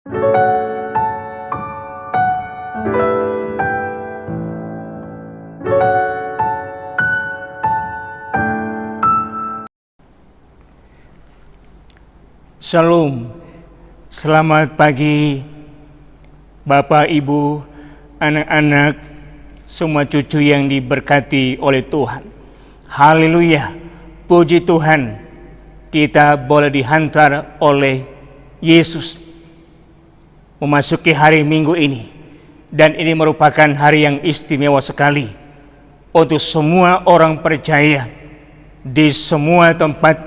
Shalom, selamat pagi Bapak, Ibu, anak-anak, semua cucu yang diberkati oleh Tuhan. Haleluya, puji Tuhan, kita boleh dihantar oleh Yesus memasuki hari Minggu ini. Dan ini merupakan hari yang istimewa sekali untuk semua orang percaya di semua tempat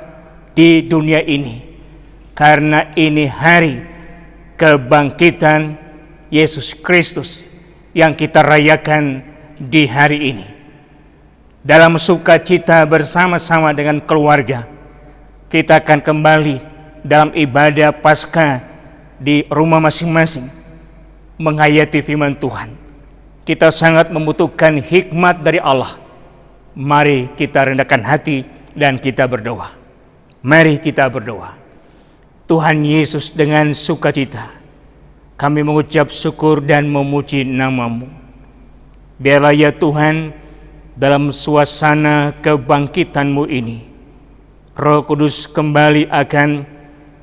di dunia ini. Karena ini hari kebangkitan Yesus Kristus yang kita rayakan di hari ini. Dalam sukacita bersama-sama dengan keluarga, kita akan kembali dalam ibadah Paskah di rumah masing-masing, menghayati firman Tuhan. Kita sangat membutuhkan hikmat dari Allah. Mari kita rendahkan hati dan kita berdoa. Mari kita berdoa. Tuhan Yesus, dengan sukacita kami mengucap syukur dan memuji nama-Mu. Biarlah ya Tuhan, dalam suasana kebangkitan-Mu ini, Roh Kudus kembali akan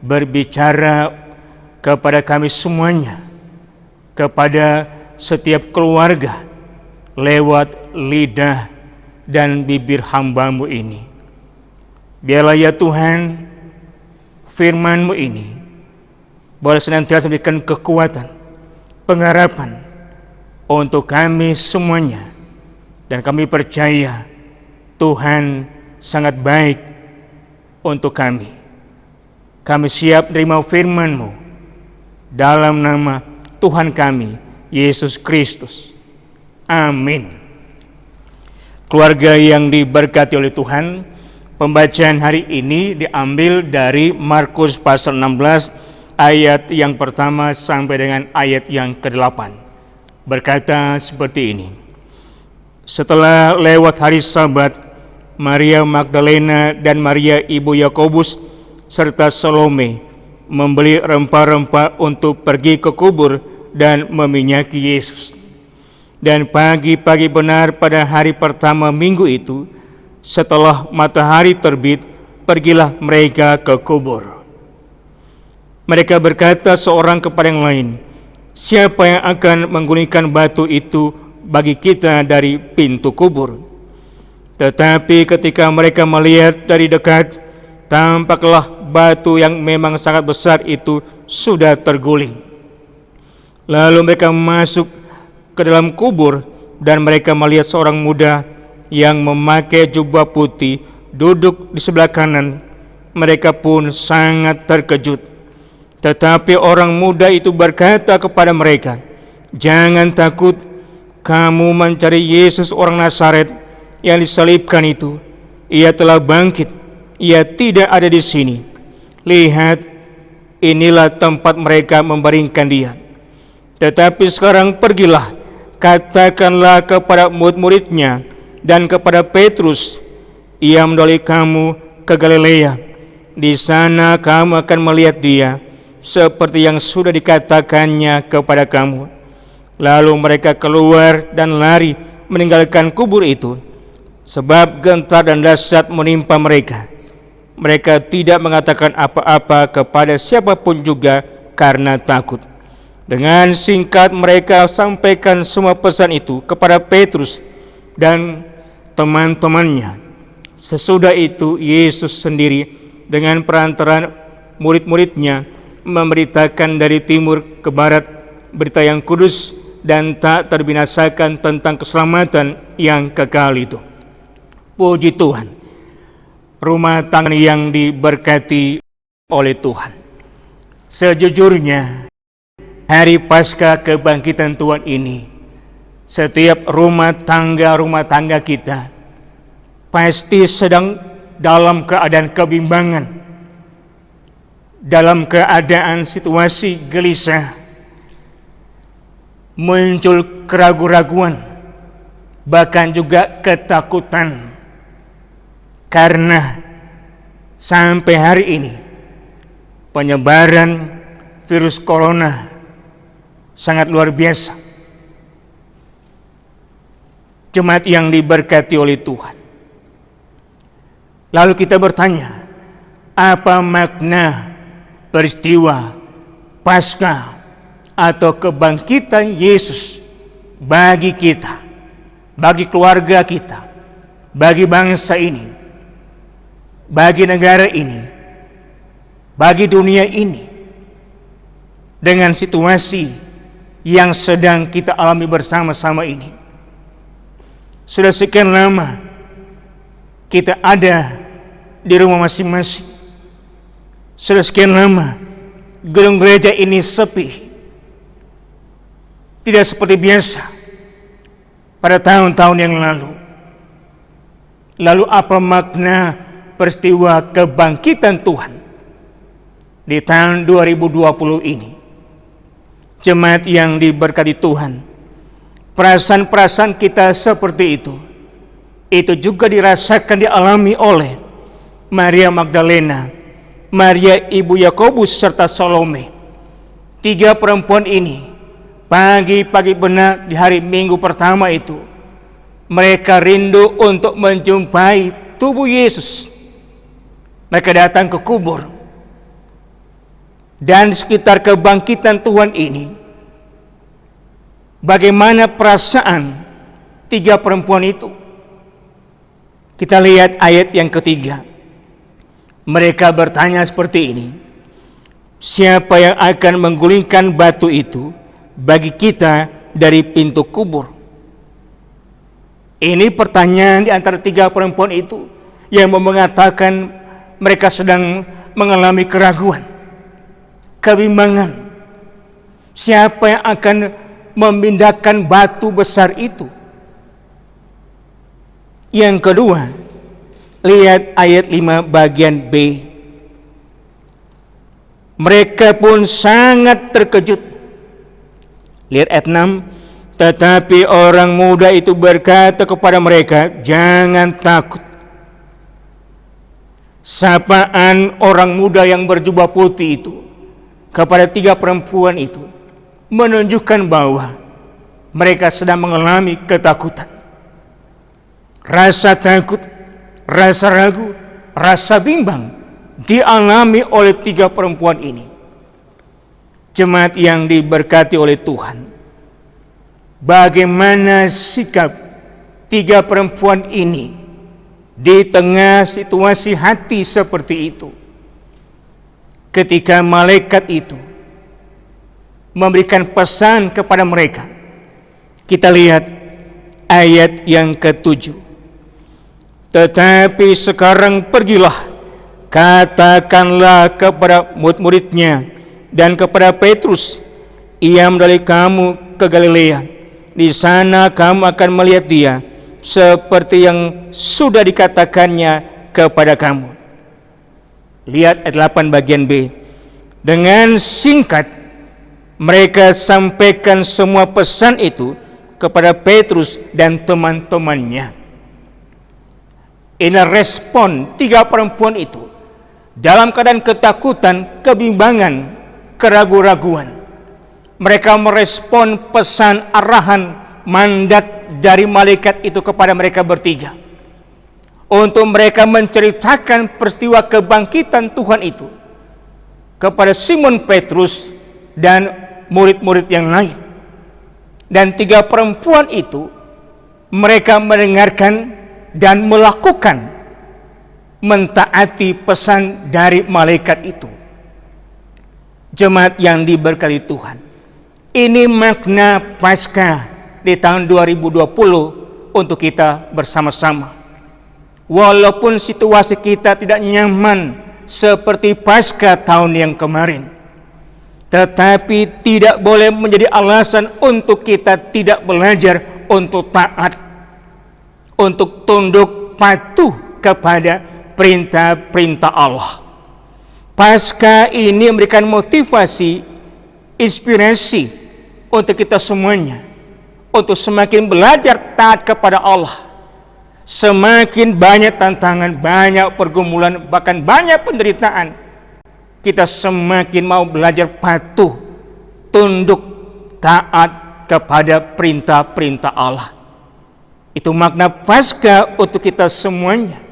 berbicara kepada kami semuanya, kepada setiap keluarga, lewat lidah dan bibir hamba-Mu ini. Biarlah ya Tuhan, firman-Mu ini boleh senantiasa memberikan kekuatan, pengharapan untuk kami semuanya. Dan kami percaya Tuhan sangat baik untuk kami. Kami siap menerima firman-Mu dalam nama Tuhan kami, Yesus Kristus. Amin. Keluarga yang diberkati oleh Tuhan, pembacaan hari ini diambil dari Markus pasal 16 ayat yang pertama sampai dengan ayat yang ke-8. Berkata seperti ini. Setelah lewat hari Sabat, Maria Magdalena dan Maria ibu Yakobus serta Salome membeli rempah-rempah untuk pergi ke kubur dan meminyaki Yesus. Dan pagi-pagi benar pada hari pertama minggu itu, setelah matahari terbit, pergilah mereka ke kubur. Mereka berkata seorang kepada yang lain, "Siapa yang akan menggulingkan batu itu bagi kita dari pintu kubur?" Tetapi ketika mereka melihat dari dekat, tampaklah batu yang memang sangat besar itu sudah terguling. Lalu mereka masuk ke dalam kubur dan mereka melihat seorang muda yang memakai jubah putih duduk di sebelah kanan. Mereka pun sangat terkejut. Tetapi orang muda itu berkata kepada mereka, "Jangan takut, kamu mencari Yesus orang Nazaret yang disalibkan itu. Ia telah bangkit, ia tidak ada di sini. Lihat, inilah tempat mereka membaringkan dia. Tetapi sekarang pergilah, katakanlah kepada murid-muridnya dan kepada Petrus, ia mendolai kamu ke Galilea. Di sana kamu akan melihat dia, seperti yang sudah dikatakannya kepada kamu." Lalu mereka keluar dan lari meninggalkan kubur itu, sebab gentar dan dahsyat menimpa mereka. Mereka tidak mengatakan apa-apa kepada siapapun juga karena takut. Dengan singkat mereka sampaikan semua pesan itu kepada Petrus dan teman-temannya. Sesudah itu Yesus sendiri dengan perantara murid-muridnya memberitakan dari timur ke barat berita yang kudus dan tak terbinasakan tentang keselamatan yang kekal itu. Puji Tuhan. Rumah tangga yang diberkati oleh Tuhan. Sejujurnya, hari Paskah kebangkitan Tuhan ini, setiap rumah tangga kita pasti sedang dalam keadaan kebimbangan, dalam keadaan situasi gelisah, muncul keraguan-raguan, bahkan juga ketakutan. Karena sampai hari ini penyebaran virus corona sangat luar biasa. Jemaat yang diberkati oleh Tuhan. Lalu kita bertanya, apa makna peristiwa Paskah atau kebangkitan Yesus bagi kita, bagi keluarga kita, bagi bangsa ini, bagi negara ini, bagi dunia ini, dengan situasi yang sedang kita alami bersama-sama ini. Sudah sekian lama kita ada di rumah masing-masing. Sudah sekian lama gedung gereja ini sepi. Tidak seperti biasa pada tahun-tahun yang lalu. Lalu apa makna peristiwa kebangkitan Tuhan di tahun 2020 ini? Jemaat yang diberkati Tuhan, perasaan-perasaan kita seperti itu juga dirasakan, dialami oleh Maria Magdalena, Maria ibu Yakobus serta Salome. 3 perempuan ini pagi-pagi benar di hari Minggu pertama itu, mereka rindu untuk menjumpai tubuh Yesus. Mereka datang ke kubur, dan di sekitar kebangkitan Tuhan ini, bagaimana perasaan 3 perempuan itu? Kita lihat ayat yang ketiga. Mereka bertanya seperti ini, siapa yang akan menggulingkan batu itu bagi kita dari pintu kubur? Ini pertanyaan di antara 3 perempuan itu yang mengatakan mereka sedang mengalami keraguan, kebimbangan. Siapa yang akan memindahkan batu besar itu? Yang kedua, lihat ayat 5 bagian B. Mereka pun sangat terkejut. Lihat ayat 6. Tetapi orang muda itu berkata kepada mereka, jangan takut. Sapaan orang muda yang berjubah putih itu kepada 3 perempuan itu menunjukkan bahwa mereka sedang mengalami ketakutan. Rasa takut, rasa ragu, rasa bimbang dialami oleh 3 perempuan ini. Jemaat yang diberkati oleh Tuhan, bagaimana sikap 3 perempuan ini di tengah situasi hati seperti itu, ketika malaikat itu memberikan pesan kepada mereka? Kita lihat ayat yang ke-7. Tetapi sekarang pergilah, katakanlah kepada murid-muridnya dan kepada Petrus, ia mendalih kamu ke Galilea. Di sana kamu akan melihat dia, seperti yang sudah dikatakannya kepada kamu. Lihat ayat 8 bagian B. Dengan singkat mereka sampaikan semua pesan itu kepada Petrus dan teman-temannya. Ini respon 3 perempuan itu dalam keadaan ketakutan, kebimbangan, keraguan-raguan. Mereka merespon pesan, arahan, mandat dari malaikat itu kepada mereka bertiga, untuk mereka menceritakan peristiwa kebangkitan Tuhan itu kepada Simon Petrus dan murid-murid yang lain. Dan 3 perempuan itu mereka mendengarkan dan melakukan, mentaati pesan dari malaikat itu. Jemaat yang diberkati Tuhan, ini makna Paskah di tahun 2020 untuk kita bersama-sama. Walaupun situasi kita tidak nyaman seperti Paskah tahun yang kemarin, tetapi tidak boleh menjadi alasan untuk kita tidak belajar untuk taat, untuk tunduk patuh kepada perintah-perintah Allah. Paskah ini memberikan motivasi, inspirasi untuk kita semuanya, untuk semakin belajar taat kepada Allah. Semakin banyak tantangan, banyak pergumulan, bahkan banyak penderitaan, kita semakin mau belajar patuh, tunduk, taat kepada perintah-perintah Allah. Itu makna Paskah untuk kita semuanya.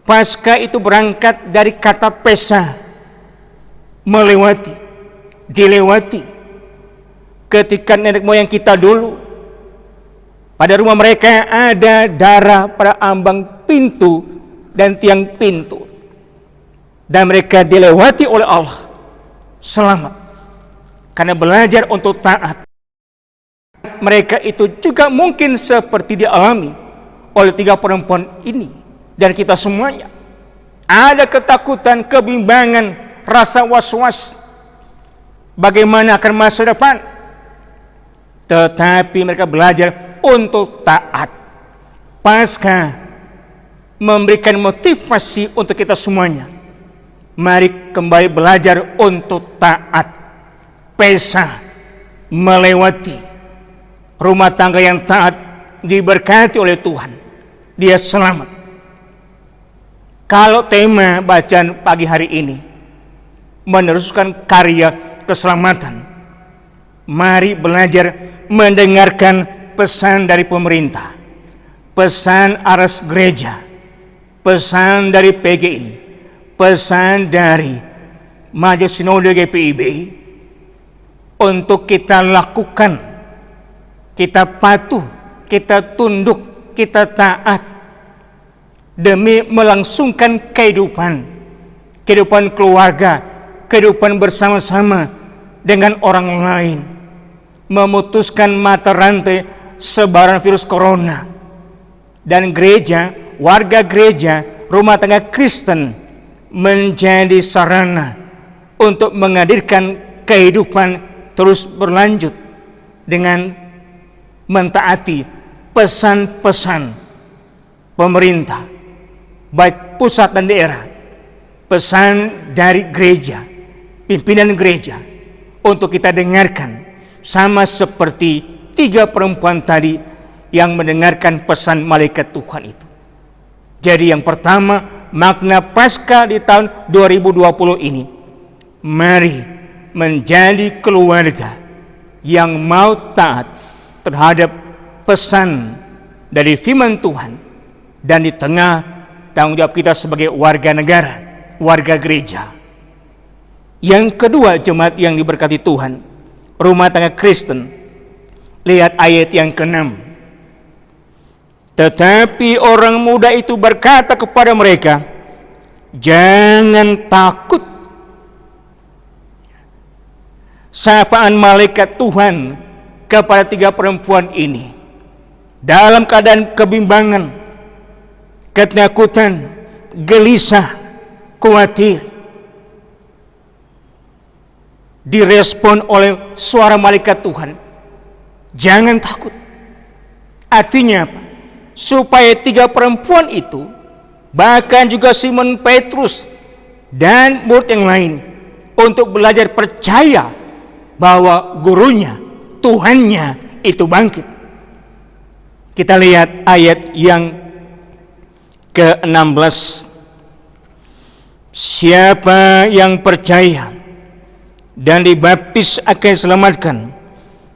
Paskah itu berangkat dari kata pesa, melewati, dilewati. Ketika nenek moyang kita dulu, pada rumah mereka ada darah pada ambang pintu dan tiang pintu, dan mereka dilewati oleh Allah, selamat karena belajar untuk taat. Mereka itu juga mungkin seperti dialami oleh 3 perempuan ini dan kita semuanya. Ada ketakutan, kebimbangan, rasa was-was bagaimana akan masa depan, tetapi mereka belajar untuk taat. Paskah memberikan motivasi untuk kita semuanya. Mari kembali belajar untuk taat. Pesa, melewati. Rumah tangga yang taat diberkati oleh Tuhan. Dia selamat. Kalau tema bacaan pagi hari ini meneruskan karya keselamatan, mari belajar mendengarkan pesan dari pemerintah, pesan aras gereja, pesan dari PGI, pesan dari Majelis Sinode GPIB untuk kita lakukan. Kita patuh, kita tunduk, kita taat demi melangsungkan kehidupan keluarga, kehidupan bersama-sama dengan orang lain, memutuskan mata rantai sebaran virus corona. Dan gereja, warga gereja, rumah tangga Kristen menjadi sarana untuk menghadirkan kehidupan terus berlanjut dengan mentaati pesan-pesan pemerintah, baik pusat dan daerah, pesan dari gereja, pimpinan gereja, untuk kita dengarkan, sama seperti 3 perempuan tadi yang mendengarkan pesan malaikat Tuhan itu. Jadi yang pertama, makna Paskah di tahun 2020 ini, mari menjadi keluarga yang mau taat terhadap pesan dari firman Tuhan, dan di tengah tanggung jawab kita sebagai warga negara, warga gereja. Yang kedua, jemaat yang diberkati Tuhan, rumah tangga Kristen, lihat ayat yang ke-6. Tetapi orang muda itu berkata kepada mereka, jangan takut. Sapaan malaikat Tuhan kepada 3 perempuan ini dalam keadaan kebimbangan, ketakutan, gelisah, khawatir, direspon oleh suara malaikat Tuhan, jangan takut. Artinya apa? Supaya 3 perempuan itu, bahkan juga Simon Petrus dan murid yang lain, untuk belajar percaya bahwa gurunya, Tuhannya itu bangkit. Kita lihat ayat yang ke-16. Siapa yang percaya dan dibaptis akan diselamatkan,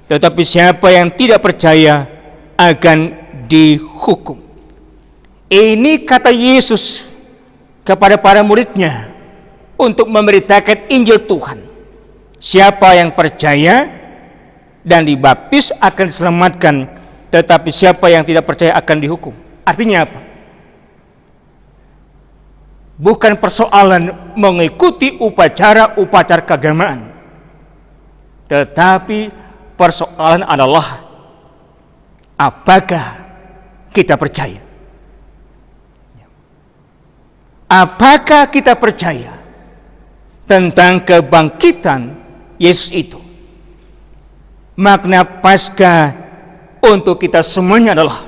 tetapi siapa yang tidak percaya akan dihukum. Ini kata Yesus kepada para muridnya untuk memberitakan Injil Tuhan. Siapa yang percaya dan dibaptis akan diselamatkan, tetapi siapa yang tidak percaya akan dihukum. Artinya apa? Bukan persoalan mengikuti upacara-upacara keagamaan, tetapi persoalan adalah apakah kita percaya? Apakah kita percaya tentang kebangkitan Yesus itu? Makna Paskah untuk kita semuanya adalah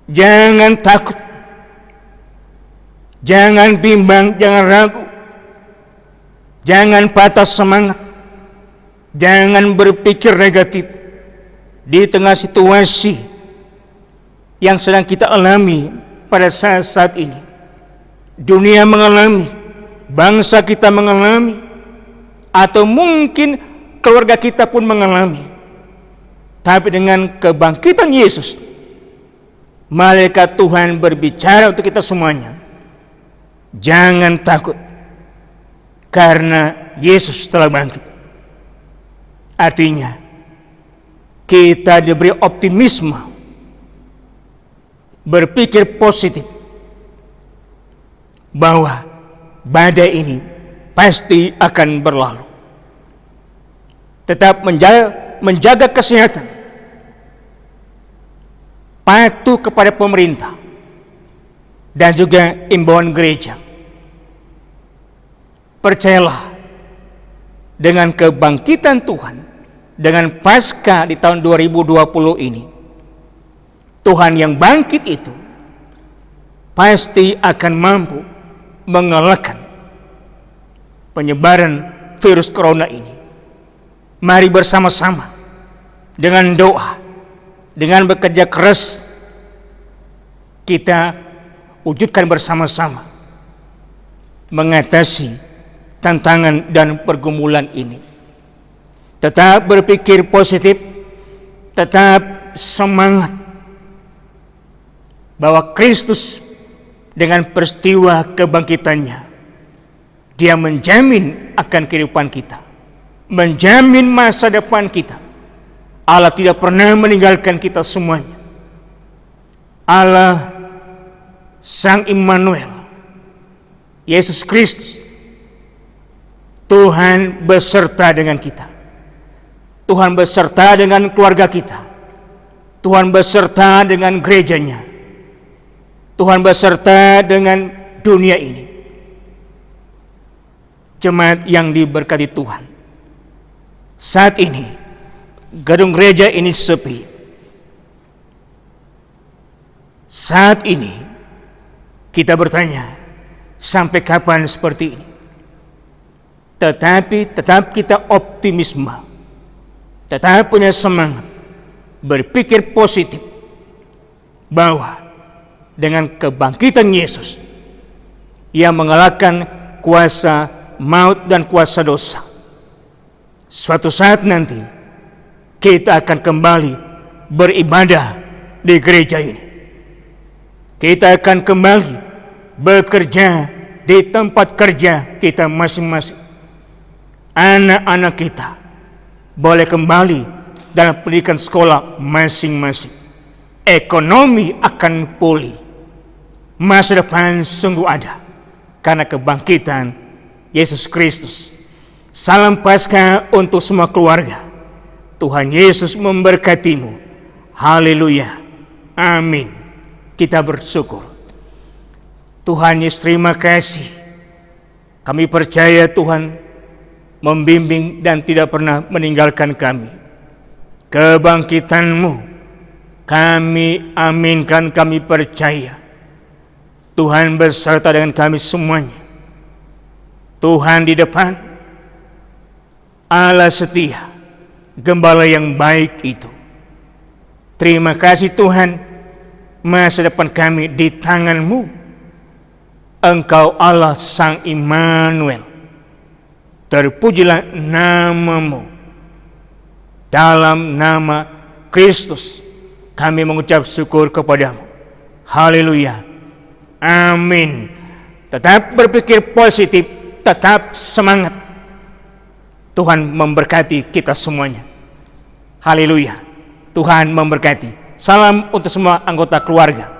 jangan takut, jangan bimbang, jangan ragu, jangan patah semangat, jangan berpikir negatif di tengah situasi yang sedang kita alami pada saat-saat ini. Dunia mengalami bangsa kita mengalami, atau mungkin keluarga kita pun mengalami. Tapi dengan kebangkitan Yesus, malaikat Tuhan berbicara untuk kita semuanya. Jangan takut, karena Yesus telah bangkit. Artinya, kita diberi optimisme, berpikir positif, bahwa badai ini pasti akan berlalu. Tetap menjaga kesehatan, patuh kepada pemerintah, dan juga imbauan gereja. Percayalah, dengan kebangkitan Tuhan, dengan Paskah di tahun 2020 ini, Tuhan yang bangkit itu pasti akan mampu mengalahkan penyebaran virus corona ini. Mari bersama-sama dengan doa, dengan bekerja keras, kita wujudkan bersama-sama mengatasi tantangan dan pergumulan ini. Tetap berpikir positif, tetap semangat bahwa Kristus dengan peristiwa kebangkitannya, Dia menjamin akan kehidupan kita, menjamin masa depan kita. Allah tidak pernah meninggalkan kita semuanya. Allah Sang Immanuel, Yesus Kristus, Tuhan beserta dengan kita. Tuhan beserta dengan keluarga kita. Tuhan beserta dengan gerejanya. Tuhan beserta dengan dunia ini. Jemaat yang diberkati Tuhan, saat ini gedung gereja ini sepi. Saat ini kita bertanya, sampai kapan seperti ini? Tetapi tetap kita optimisme, tetap punya semangat, berpikir positif, bahwa dengan kebangkitan Yesus, Ia mengalahkan kuasa maut dan kuasa dosa. Suatu saat nanti kita akan kembali beribadah di gereja ini. Kita akan kembali bekerja di tempat kerja kita masing-masing. Anak-anak kita boleh kembali dalam pendidikan sekolah masing-masing. Ekonomi akan pulih. Masa depan sungguh ada karena kebangkitan Yesus Kristus. Salam Paskah untuk semua keluarga. Tuhan Yesus memberkatimu. Haleluya. Amin. Kita bersyukur. Tuhan Yesus, terima kasih. Kami percaya Tuhan membimbing dan tidak pernah meninggalkan kami. Kebangkitan-Mu kami aminkan, kami percaya. Tuhan beserta dengan kami semuanya. Tuhan di depan, Allah setia, Gembala yang baik itu. Terima kasih Tuhan, masa depan kami di tangan-Mu. Engkau Allah Sang Immanuel. Terpujilah nama-Mu. Dalam nama Kristus kami mengucap syukur kepada-Mu. Haleluya. Amin. Tetap berpikir positif, tetap semangat. Tuhan memberkati kita semuanya. Haleluya. Tuhan memberkati. Salam untuk semua anggota keluarga.